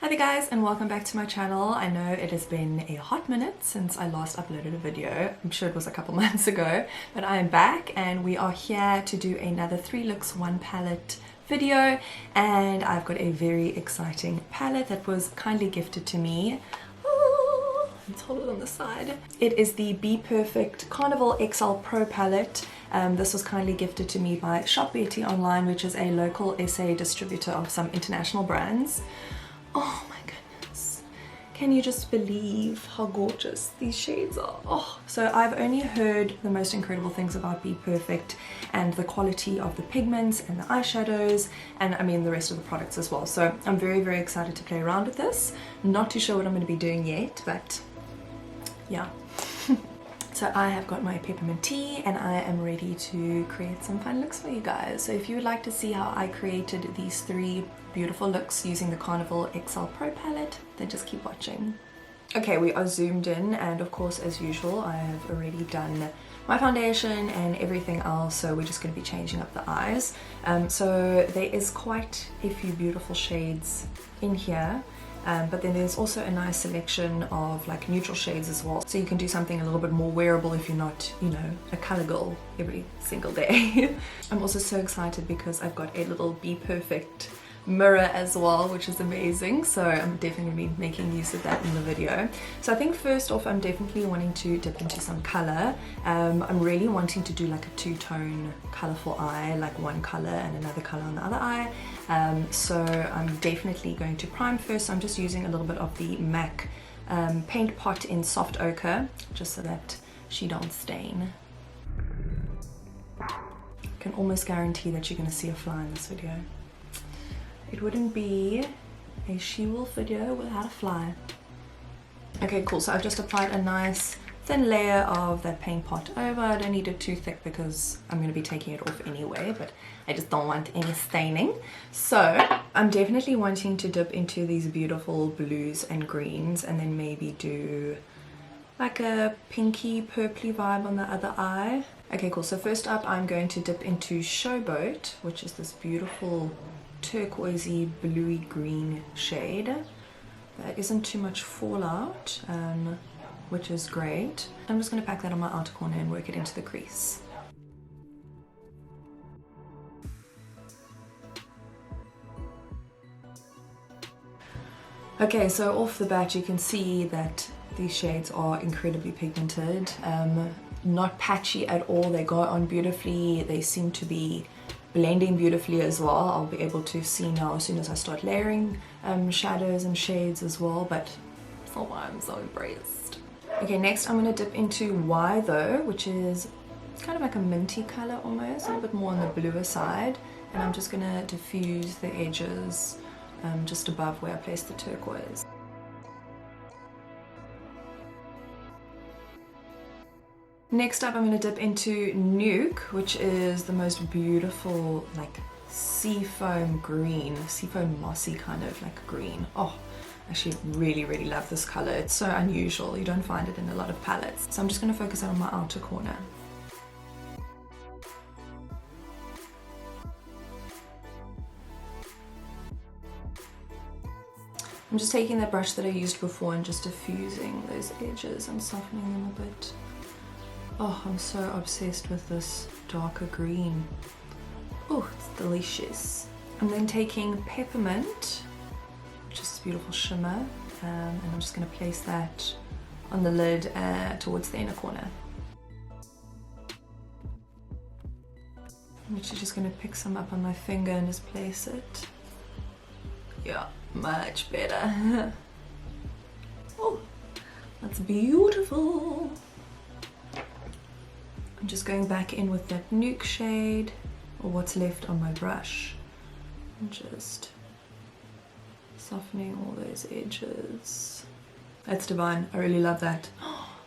Hi there guys, and welcome back to my channel. I know it has been a hot minute since I last uploaded a video. I'm sure it was a couple months ago, but I am back and we are here to do another 3 looks 1 palette video, and I've got a very exciting palette that was kindly gifted to me. Let's hold it on the side. It is the BPerfect Carnival XL Pro palette. This was kindly gifted to me by Shop Betty Online, which is a local SA distributor of some international brands. Oh my goodness, can you just believe how gorgeous these shades are? Oh, so I've only heard the most incredible things about BPerfect and the quality of the pigments and the eyeshadows, and I mean the rest of the products as well. So I'm very excited to play around with this. Not too sure what I'm going to be doing yet, but yeah. So I have got my peppermint tea and I am ready to create some fun looks for you guys. So if you would like to see how I created these 3 beautiful looks using the Carnival XL Pro palette, then just keep watching. Okay, we are zoomed in, and of course, as usual, I have already done my foundation and everything else, so we're just going to be changing up the eyes. So there is quite a few beautiful shades in here. But then there's also a nice selection of like neutral shades as well, so you can do something a little bit more wearable if you're not, you know, a color girl every single day. I'm also so excited because I've got a little BPerfect mirror as well, which is amazing, so I'm definitely going to be making use of that in the video. So I think first off, I'm definitely wanting to dip into some color. I'm really wanting to do like a 2-tone colorful eye, like one color and another color on the other eye. So I'm definitely going to prime first. So I'm just using a little bit of the MAC paint pot in soft ochre, just so that she don't stain. I can almost guarantee that you're going to see a fly in this video. It wouldn't be a she-wolf video without a fly. Okay, cool. So I've just applied a nice thin layer of that paint pot over. I don't need it too thick because I'm going to be taking it off anyway, but I just don't want any staining. So I'm definitely wanting to dip into these beautiful blues and greens, and then maybe do like a pinky purpley vibe on the other eye. Okay, cool. So first up, I'm going to dip into Showboat, which is this beautiful turquoisey bluey green shade. There isn't too much fallout, which is great. I'm just going to pack that on my outer corner and work it into the crease. Okay, so off the bat you can see that these shades are incredibly pigmented, not patchy at all. They go on beautifully. They seem to be blending beautifully as well. I'll be able to see now as soon as I start layering shadows and shades as well, but for why I'm so impressed. Okay, next I'm going to dip into Y though, which is kind of like a minty color almost, a little bit more on the bluer side, and I'm just going to diffuse the edges just above where I placed the turquoise. Next up, I'm going to dip into Nuke, which is the most beautiful like seafoam green, seafoam mossy kind of like green. Oh, I actually really love this color. It's so unusual. You don't find it in a lot of palettes. So I'm just going to focus on my outer corner. I'm just taking that brush that I used before and just diffusing those edges and softening them a bit. Oh, I'm so obsessed with this darker green. Oh, it's delicious. I'm then taking Peppermint, which is a beautiful shimmer, and I'm just going to place that on the lid towards the inner corner. I'm actually just going to pick some up on my finger and just place it. Yeah, much better. Oh, that's beautiful. I'm just going back in with that Nuke shade, or what's left on my brush, and just softening all those edges. That's divine. I really love that.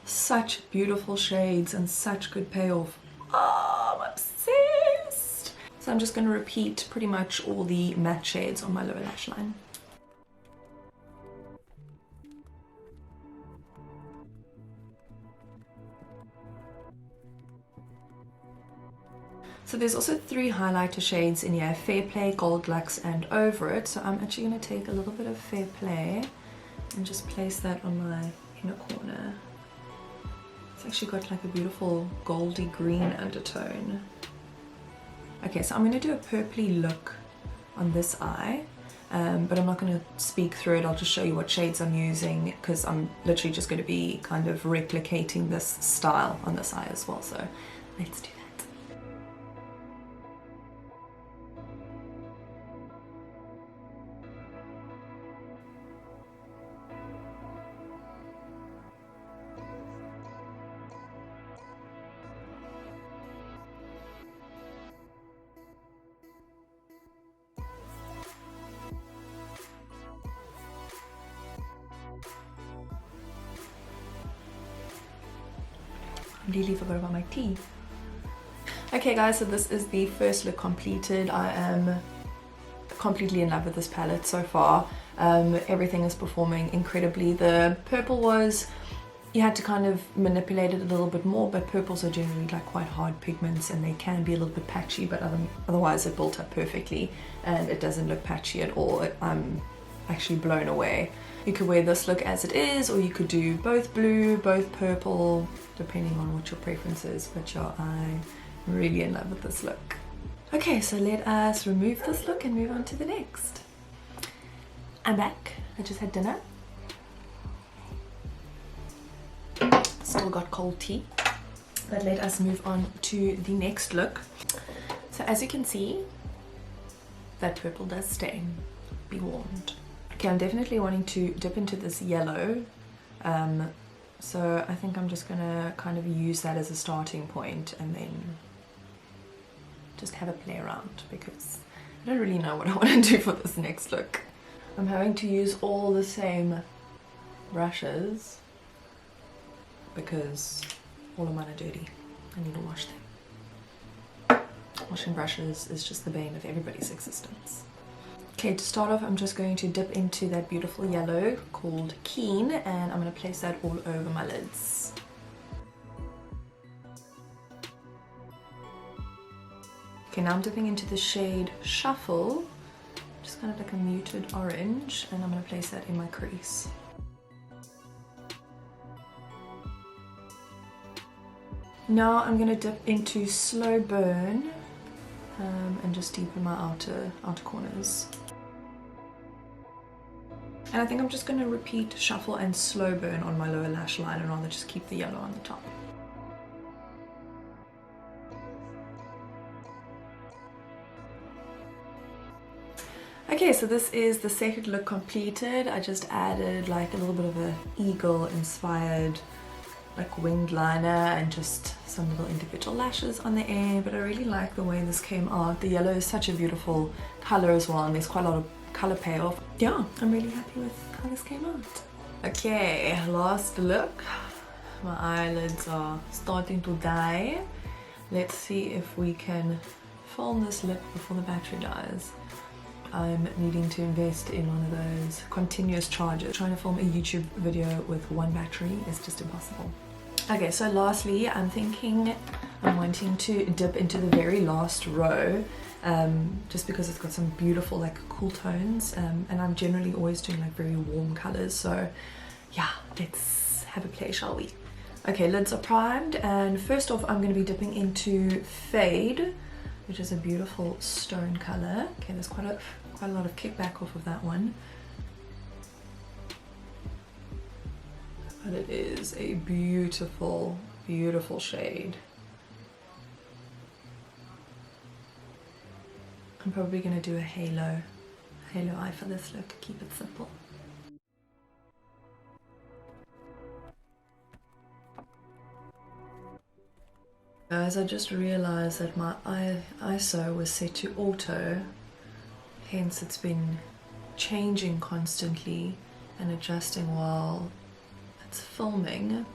Such beautiful shades and such good payoff. Oh, I'm obsessed. So I'm just going to repeat pretty much all the matte shades on my lower lash line. So there's also 3 highlighter shades in here, Fair Play, Gold Lux and Over It. So I'm actually going to take a little bit of Fair Play and just place that on my inner corner. It's actually got like a beautiful goldy green undertone. Okay, so I'm going to do a purpley look on this eye, but I'm not going to speak through it. I'll just show you what shades I'm using, because I'm literally just going to be kind of replicating this style on this eye as well. So let's do that. Completely forgot about my tea. Okay guys, so this is the first look completed. I am completely in love with this palette so far. Everything is performing incredibly. The purple was, you had to kind of manipulate it a little bit more, but purples are generally like quite hard pigments and they can be a little bit patchy, but otherwise it built up perfectly and it doesn't look patchy at all. I'm actually blown away. You could wear this look as it is, or you could do both blue, both purple, depending on what your preference is, but I'm really in love with this look. Okay, so let us remove this look and move on to the next. I'm back. I just had dinner. Still got cold tea, but let us move on to the next look. So as you can see, that purple does stain, be warned. Okay, I'm definitely wanting to dip into this yellow, so I think I'm just gonna kind of use that as a starting point and then just have a play around, because I don't really know what I want to do for this next look. I'm having to use all the same brushes because all of mine are dirty. I need to wash them. Washing brushes is just the bane of everybody's existence. Okay, to start off, I'm just going to dip into that beautiful yellow called Keen, and I'm going to place that all over my lids. Okay, now I'm dipping into the shade Shuffle, just kind of like a muted orange, and I'm going to place that in my crease. Now I'm going to dip into Slow Burn and just deepen my outer corners. And I think I'm just going to repeat Shuffle and Slow Burn on my lower lash line and rather just keep the yellow on the top. Okay, so this is the second look completed. I just added like a little bit of a eagle inspired like winged liner and just some little individual lashes on the end, but I really like the way this came out. The yellow is such a beautiful color as well, and there's quite a lot of color payoff. Yeah, I'm really happy with how this came out. Okay, last look. My eyelids are starting to die. Let's see if we can film this look before the battery dies. I'm needing to invest in one of those continuous chargers. Trying to film a YouTube video with one battery is just impossible. Okay, so lastly, I'm wanting to dip into the very last row, just because it's got some beautiful like cool tones, and I'm generally always doing like very warm colors. So yeah, let's have a play, shall we? Okay, lids are primed, and first off I'm going to be dipping into Fade, which is a beautiful stone color. Okay, there's quite a lot of kickback off of that one, but it is a beautiful, beautiful shade. I'm probably going to do a halo eye for this look, keep it simple. Guys, I just realized that my ISO was set to auto, hence it's been changing constantly and adjusting while it's filming.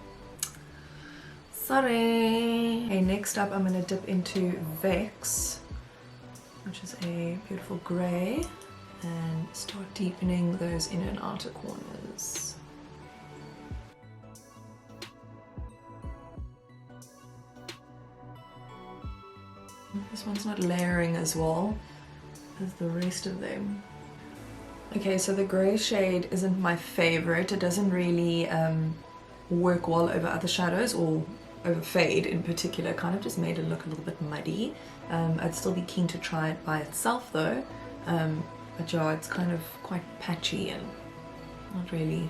Sorry. Okay, next up I'm going to dip into Vex, which is a beautiful grey, and start deepening those inner and outer corners. This one's not layering as well as the rest of them. Okay, so the grey shade isn't my favorite. It doesn't really work well over other shadows or over fade in particular. Kind of just made it look a little bit muddy. I'd still be keen to try it by itself though. But yeah, it's kind of quite patchy and not really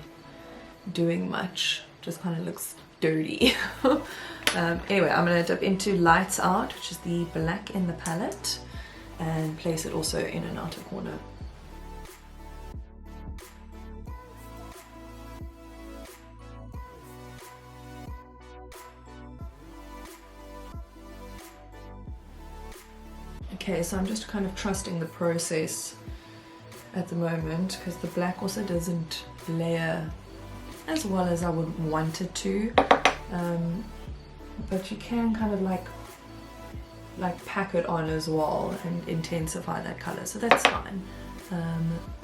doing much. Just kind of looks dirty. Anyway, I'm going to dip into Lights Out, which is the black in the palette, and place it also in an outer corner. Okay, so I'm just kind of trusting the process at the moment because the black also doesn't layer as well as I would want it to, but you can kind of like pack it on as well and intensify that color, so that's fine.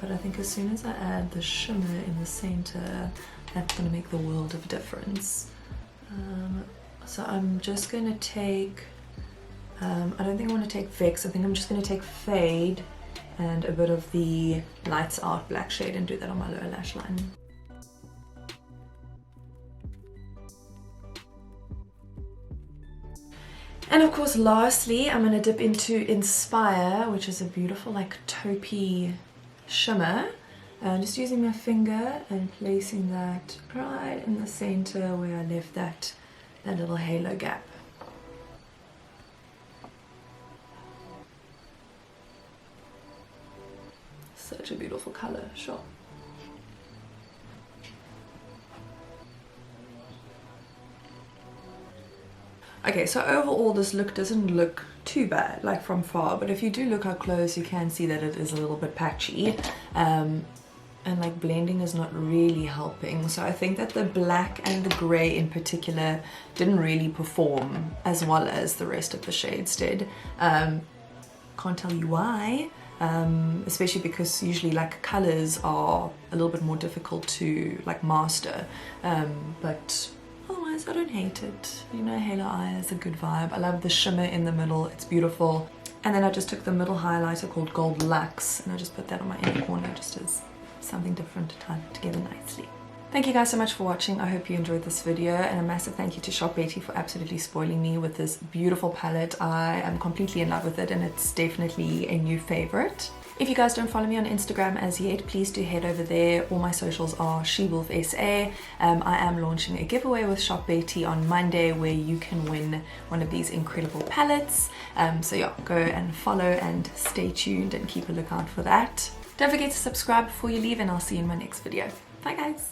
But I think as soon as I add the shimmer in the center, that's going to make the world of difference. So I'm just going to take, I don't think I want to take Vex, I think I'm just going to take Fade and a bit of the Lights Out black shade and do that on my lower lash line. And of course, lastly, I'm going to dip into Inspire, which is a beautiful like taupey shimmer. Just using my finger and placing that right in the center where I left that little halo gap. Such a beautiful color, sure. Okay, so overall this look doesn't look too bad, like from far, but if you do look up close, you can see that it is a little bit patchy, and like blending is not really helping. So I think that the black and the grey in particular didn't really perform as well as the rest of the shades did. Can't tell you why. Especially because usually like colors are a little bit more difficult to like master, but otherwise I don't hate it. You know, Halo Eye is a good vibe. I love the shimmer in the middle, it's beautiful. And then I just took the middle highlighter called Gold Luxe and I just put that on my inner corner just as something different to tie together nicely. Thank you guys so much for watching. I hope you enjoyed this video, and a massive thank you to Shop Betty for absolutely spoiling me with this beautiful palette. I am completely in love with it and it's definitely a new favorite. If you guys don't follow me on Instagram as yet, please do head over there. All my socials are SheWolfSA. I am launching a giveaway with Shop Betty on Monday where you can win one of these incredible palettes. So yeah, go and follow and stay tuned and keep a lookout for that. Don't forget to subscribe before you leave, and I'll see you in my next video. Bye guys!